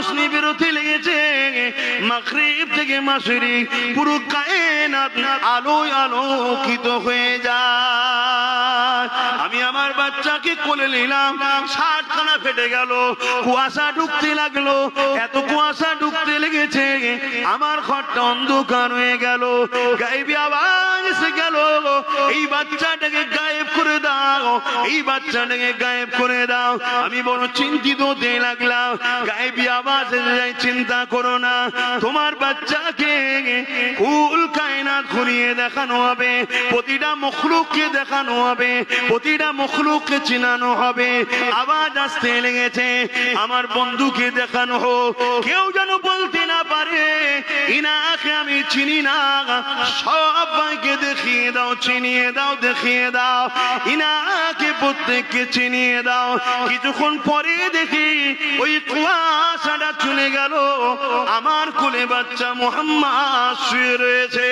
রোশনি বেরোতে লেগেছে। মাগরিব থেকে মাশরিক পুরো কায়নাত আলোয় আলোকিত হয়ে যায়। আমি আমার বাচ্চাকে কোলে নিলাম, শার্টখানা ফেটে গেল, কুয়াশা ঢুকতে লাগলো, এত কুয়াশা ঢুকতে লেগেছে আমার ঘরটা অন্ধকার হয়ে গেল। গায়েবী আওয়াজ এসে গেল, এই বাচ্চাটাকে গায়েব করে দাও, এই বাচ্চাটাকে গায়েব করে দাও। আমি বড় চিন্তিত হতে লাগলাম। গায়েবী আওয়াজ এসে যায়, চিন্তা করো না, তোমার বাচ্চাকে কুল কায়নাত ঘুরিয়ে দেখানো হবে, প্রতিটা মখলুককে দেখানো হবে, প্রতিটা মখলুককে চিনানো হবে। আওয়াজ আসতে লেগেছে, আমার বন্ধুকে দেখানো হোক, কেউ যেন বলতে না পারে ইনাকে আমি চিনি না। সবাইকে দেখিয়ে দাও, চিনিয়ে দাও, দেখিয়ে দাও, ইনাকে প্রত্যেককে চিনিয়ে দাও। কিছুক্ষণ পরে দেখি ওই কুয়াশাটা চলে গেল, আমার কোলে বাচ্চা মুহাম্মদ শুয়ে রয়েছে।